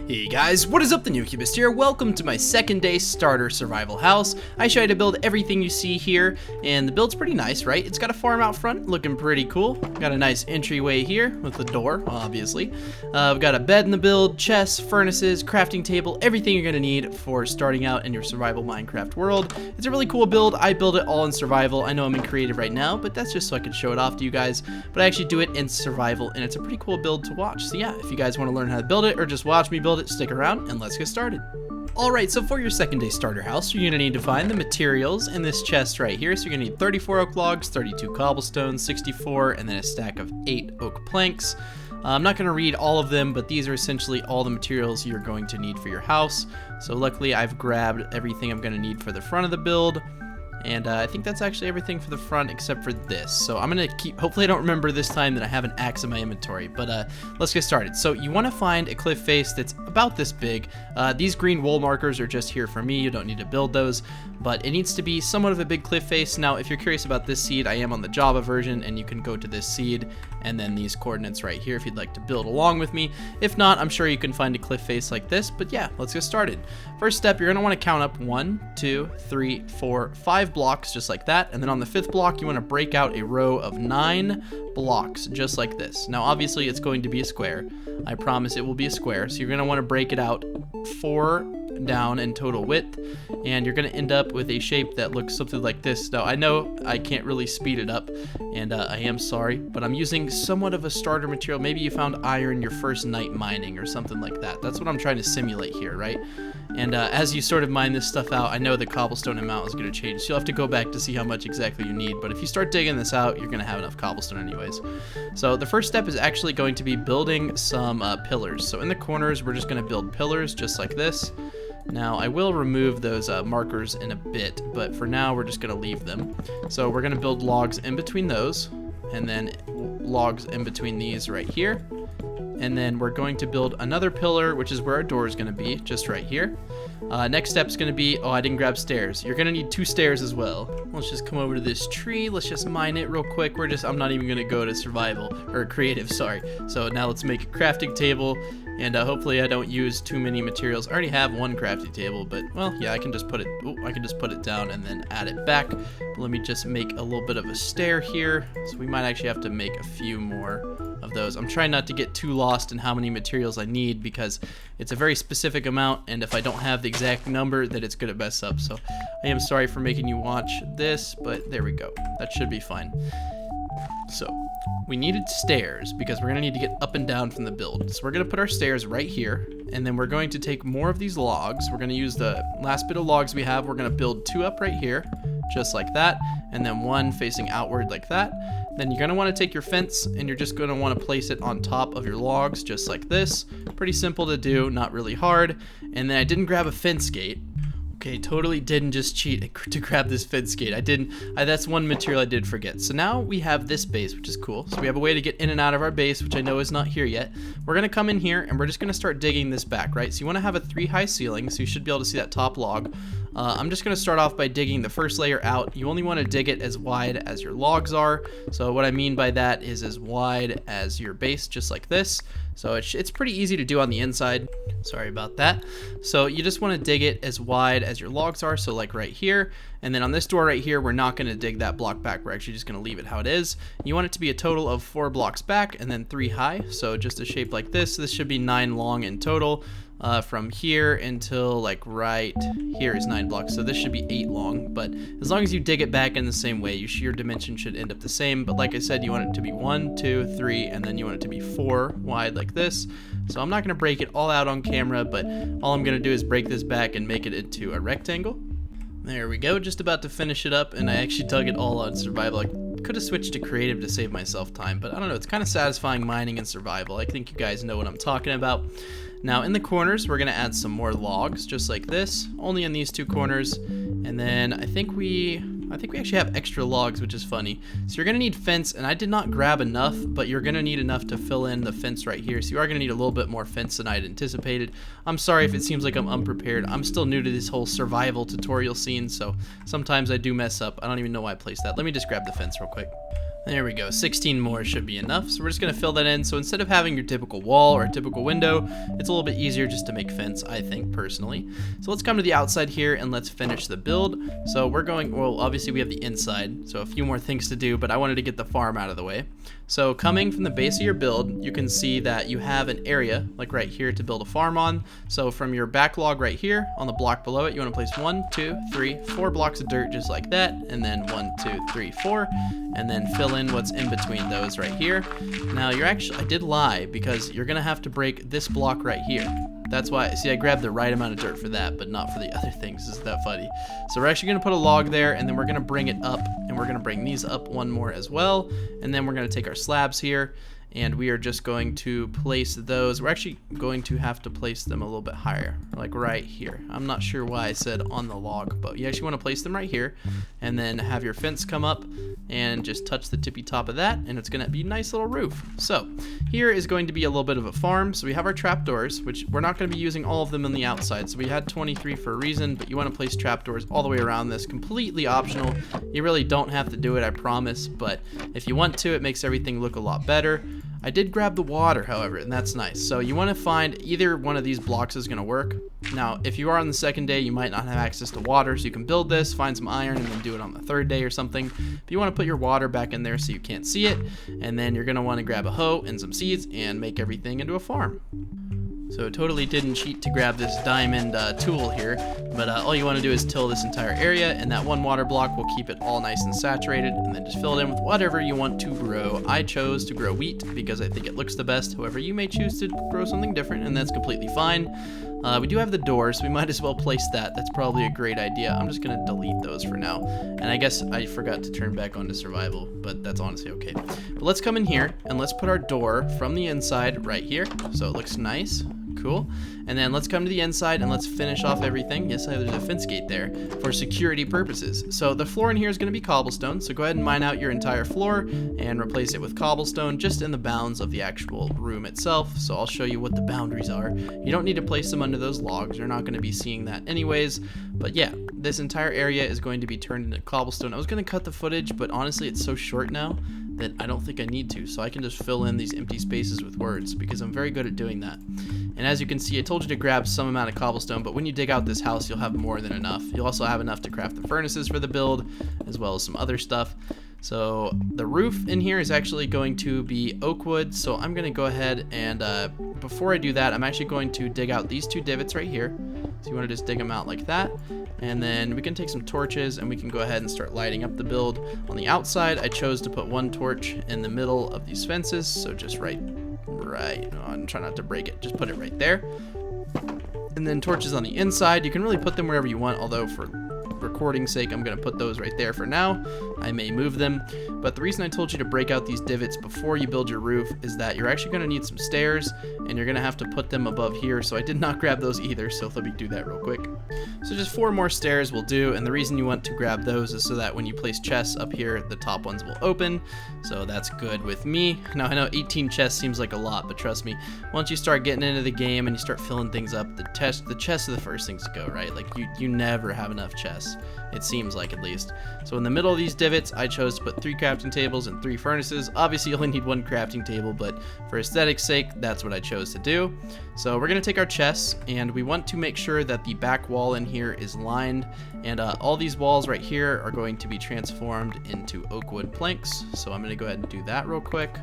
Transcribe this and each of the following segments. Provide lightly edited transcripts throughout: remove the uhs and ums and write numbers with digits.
Hey guys, what is up? TheNeoCubest here. Welcome to my second day starter survival house. I show you how to build everything you see here, and the build's pretty nice, right? It's got a farm out front, looking pretty cool. Got a nice entryway here with the door, obviously. We've got a bed in the build, chests, furnaces, crafting table, everything you're gonna need for starting out in your survival Minecraft world. It's a really cool build. I build it all in survival. I know I'm in creative right now, but that's just so I can show it off to you guys. But I actually do it in survival, and it's a pretty cool build to watch. So yeah, if you guys want to learn how to build it or just watch me build it, stick around and let's get started. Alright, so for your second day starter house, you're going to need to find the materials in this chest right here. So you're going to need 34 oak logs, 32 cobblestones, 64, and then a stack of 8 oak planks. I'm not going to read all of them, but these are essentially all the materials you're going to need for your house. So luckily I've grabbed everything I'm going to need for the front of the build. And I think that's actually everything for the front except for this. So I'm going to keep, hopefully I don't remember this time that I have an axe in my inventory, but let's get started. So you want to find a cliff face that's about this big. These green wool markers are just here for me. You don't need to build those, but it needs to be somewhat of a big cliff face. Now, if you're curious about this seed, I am on the Java version, and you can go to this seed and then these coordinates right here if you'd like to build along with me. If not, I'm sure you can find a cliff face like this, but yeah, let's get started. First step, you're going to want to count up 1, 2, 3, 4, 5 blocks just like that, and then on the 5th block you want to break out a row of 9 blocks just like this. Now obviously it's going to be a square. I promise it will be a square, so you're going to want to break it out 4 down in total width, and you're going to end up with a shape that looks something like this. Now I know I can't really speed it up, and I am sorry, but I'm using somewhat of a starter material. Maybe you found iron your first night mining or something like that. That's what I'm trying to simulate here, right? And as you sort of mine this stuff out, I know the cobblestone amount is going to change, so you'll have to go back to see how much exactly you need, but if you start digging this out, you're going to have enough cobblestone anyways. So the first step is actually going to be building some pillars. So in the corners, we're just going to build pillars just like this. Now I will remove those markers in a bit, but for now we're just going to leave them. So we're going to build logs in between those, and then logs in between these right here. And then we're going to build another pillar, which is where our door is going to be, just right here. Next step is going to be, oh, I didn't grab stairs. You're going to need 2 stairs as well. Let's just come over to this tree. Let's just mine it real quick. I'm not even going to go to survival, or creative, sorry. So now let's make a crafting table, and hopefully I don't use too many materials. I already have 1 crafting table, but, well, yeah, I can just put it down and then add it back. But let me just make a little bit of a stair here. So we might actually have to make a few more of those. I'm trying not to get too lost in how many materials I need because it's a very specific amount, and if I don't have the exact number, then it's gonna mess up. So I am sorry for making you watch this, but there we go. That should be fine. So we needed stairs because we're gonna need to get up and down from the build. So we're gonna put our stairs right here, and then we're going to take more of these logs. We're gonna use the last bit of logs we have. We're gonna build 2 up right here, just like that, and then 1 facing outward like that. Then you're going to want to take your fence, and you're just going to want to place it on top of your logs just like this. Pretty simple to do, not really hard. And then I didn't grab a fence gate. Okay, totally didn't just cheat to grab this fence gate. That's one material I did forget. So now we have this base, which is cool. So we have a way to get in and out of our base, which I know is not here yet. We're going to come in here, and we're just going to start digging this back, right? So you want to have a 3-high ceiling, so you should be able to see that top log. I'm just going to start off by digging the first layer out. You only want to dig it as wide as your logs are. So what I mean by that is as wide as your base, just like this. So it's pretty easy to do on the inside. Sorry about that. So you just want to dig it as wide as your logs are, so like right here. And then on this door right here, we're not going to dig that block back. We're actually just going to leave it how it is. You want it to be a total of 4 blocks back and then 3 high. So just a shape like this. This should be 9 long in total. From here until like right here is 9 blocks, so this should be 8 long, but as long as you dig it back in the same way, your dimension should end up the same. But like I said, you want it to be 1, 2, 3, and then you want it to be 4 wide like this. So I'm not going to break it all out on camera, but all I'm going to do is break this back and make it into a rectangle. There we go, just about to finish it up, and I actually dug it all on survival. I could have switched to creative to save myself time, but I don't know, it's kind of satisfying mining and survival. I think you guys know what I'm talking about. Now in the corners, we're going to add some more logs, just like this, only in these 2 corners, and then I think we actually have extra logs, which is funny. So you're going to need fence, and I did not grab enough, but you're going to need enough to fill in the fence right here, so you are going to need a little bit more fence than I had anticipated. I'm sorry if it seems like I'm unprepared. I'm still new to this whole survival tutorial scene, so sometimes I do mess up. I don't even know why I placed that. Let me just grab the fence real quick. There we go, 16 more should be enough. So we're just gonna fill that in. So instead of having your typical wall or a typical window, it's a little bit easier just to make fence, I think, personally. So let's come to the outside here and let's finish the build. So we're going, well, obviously we have the inside, so a few more things to do, but I wanted to get the farm out of the way. So coming from the base of your build, you can see that you have an area, like right here, to build a farm on. So from your backlog right here, on the block below it, you wanna place 1, 2, 3, 4 blocks of dirt just like that, and then 1, 2, 3, 4, and then fill in what's in between those right here. Now you're actually, I did lie, because you're gonna have to break this block right here. That's why, see, I grabbed the right amount of dirt for that, but not for the other things. Isn't that funny? So we're actually gonna put a log there, and then we're gonna bring it up, and we're gonna bring these up one more as well, and then we're gonna take our slabs here, and we are just going to place those. We're actually going to have to place them a little bit higher, like right here. I'm not sure why I said on the log, but you actually want to place them right here, and then have your fence come up and just touch the tippy top of that, and it's going to be a nice little roof. So here is going to be a little bit of a farm. So we have our trapdoors, which we're not going to be using all of them on the outside. So we had 23 for a reason, but you want to place trapdoors all the way around this, completely optional. You really don't have to do it, I promise, but if you want to, it makes everything look a lot better. I did grab the water, however, and that's nice. So you want to find either one of these blocks is going to work. Now, if you are on the second day, you might not have access to water, so you can build this, find some iron, and then do it on the third day or something. But you want to put your water back in there so you can't see it, and then you're going to want to grab a hoe and some seeds and make everything into a farm. So totally didn't cheat to grab this diamond tool here, but all you want to do is till this entire area, and that one water block will keep it all nice and saturated, and then just fill it in with whatever you want to grow. I chose to grow wheat because I think it looks the best. However, you may choose to grow something different, and that's completely fine. We do have the door, so we might as well place that. That's probably a great idea. I'm just going to delete those for now. And I guess I forgot to turn back on to survival, but that's honestly okay. But let's come in here, and let's put our door from the inside right here, so it looks nice. Cool. And then let's come to the inside and let's finish off everything. Yes, there's a fence gate there for security purposes. So the floor in here is going to be cobblestone. So go ahead and mine out your entire floor and replace it with cobblestone just in the bounds of the actual room itself. So I'll show you what the boundaries are. You don't need to place them under those logs. You're not going to be seeing that anyways. But yeah, this entire area is going to be turned into cobblestone. I was going to cut the footage, but honestly, it's so short now that I don't think I need to, so I can just fill in these empty spaces with words because I'm very good at doing that. And as you can see, I told you to grab some amount of cobblestone, but when you dig out this house, you'll have more than enough. You'll also have enough to craft the furnaces for the build, as well as some other stuff. So the roof in here is actually going to be oak wood, so I'm going to go ahead and before I do that, I'm actually going to dig out these two divots right here. So you want to just dig them out like that, and then we can take some torches and we can go ahead and start lighting up the build. On the outside, I chose to put one torch in the middle of these fences, so just right, I'm trying not to break it, just put it right there. And then torches on the inside, you can really put them wherever you want, although for recording's sake, I'm going to put those right there for now. I may move them, but the reason I told you to break out these divots before you build your roof is that you're actually going to need some stairs, and you're going to have to put them above here, so I did not grab those either, so let me do that real quick. So just 4 more stairs will do, and the reason you want to grab those is so that when you place chests up here, the top ones will open, so that's good with me. Now, I know 18 chests seems like a lot, but trust me, once you start getting into the game and you start filling things up, the chests are the first things to go, right? Like, you never have enough chests. It seems like, at least. So in the middle of these divots, I chose to put 3 crafting tables and 3 furnaces. Obviously, you only need 1 crafting table, but for aesthetic's sake, that's what I chose to do. So we're going to take our chests, and we want to make sure that the back wall in here is lined, and all these walls right here are going to be transformed into oak wood planks. So I'm going to go ahead and do that real quick.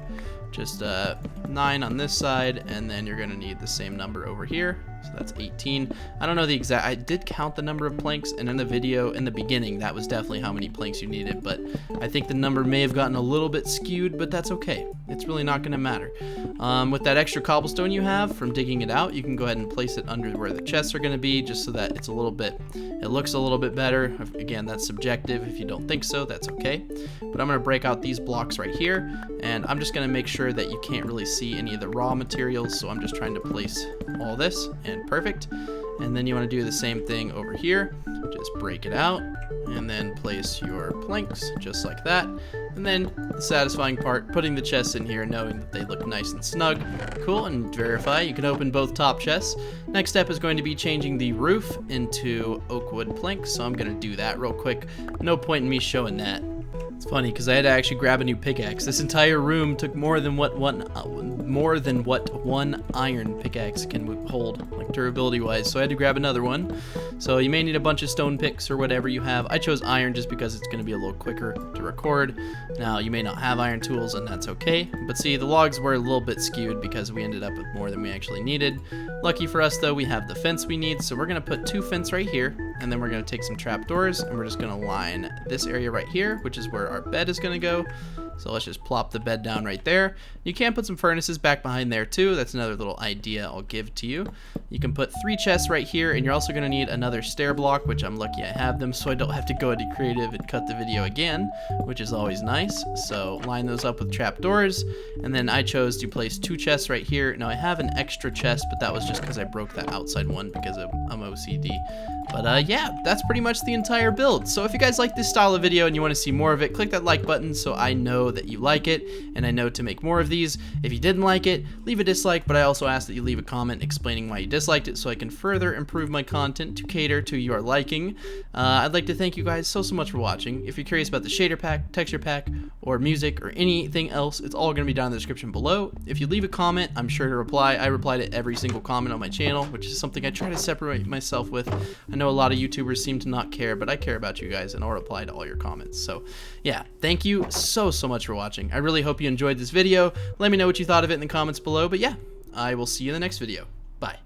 Just 9 on this side, and then you're going to need the same number over here. So that's 18. I don't know the exact, I did count the number of planks, and in the video in the beginning, that was definitely how many planks you needed, but I think the number may have gotten a little bit skewed, but that's okay. It's really not going to matter. With that extra cobblestone you have from digging it out, you can go ahead and place it under where the chests are going to be, just so that it's a little bit, it looks a little bit better. Again, that's subjective. If you don't think so, that's okay. But I'm going to break out these blocks right here, and I'm just going to make sure that you can't really see any of the raw materials, so I'm just trying to place all this, and perfect. And then you want to do the same thing over here. Just break it out, and then place your planks just like that. And then the satisfying part, putting the chests in here, knowing that they look nice and snug. Cool, and verify, you can open both top chests. Next step is going to be changing the roof into oak wood planks, so I'm going to do that real quick. No point in me showing that. It's funny because I had to actually grab a new pickaxe. This entire room took more than what one iron pickaxe can hold, like durability wise. So I had to grab another one. So you may need a bunch of stone picks or whatever you have. I chose iron just because it's going to be a little quicker to record. Now you may not have iron tools, and that's okay. But see, the logs were a little bit skewed because we ended up with more than we actually needed. Lucky for us though, we have the fence we need. So we're going to put 2 fence right here, and then we're going to take some trapdoors, and we're just going to line this area right here, which is where our bed is going to go. So let's just plop the bed down right there. You can put some furnaces back behind there too. That's another little idea I'll give to you. You can put 3 chests right here, and you're also going to need another stair block, which I'm lucky I have them, so I don't have to go into creative and cut the video again, which is always nice. So line those up with trapdoors, and then I chose to place 2 chests right here. Now I have an extra chest, but that was just because I broke that outside one because I'm OCD. But yeah, that's pretty much the entire build. So if you guys like this style of video and you want to see more of it, click that like button so I know that you like it, and I know to make more of these. If you didn't like it, leave a dislike, but I also ask that you leave a comment explaining why you disliked it so I can further improve my content to cater to your liking. I'd like to thank you guys so much for watching. If you're curious about the shader pack, texture pack, or music, or anything else, it's all going to be down in the description below. If you leave a comment, I'm sure to reply. I reply to every single comment on my channel, which is something I try to separate myself with. I know a lot of YouTubers seem to not care, but I care about you guys, and I'll reply to all your comments. So yeah, thank you so much for watching. I really hope you enjoyed this video. Let me know what you thought of it in the comments below, but yeah, I will see you in the next video. Bye.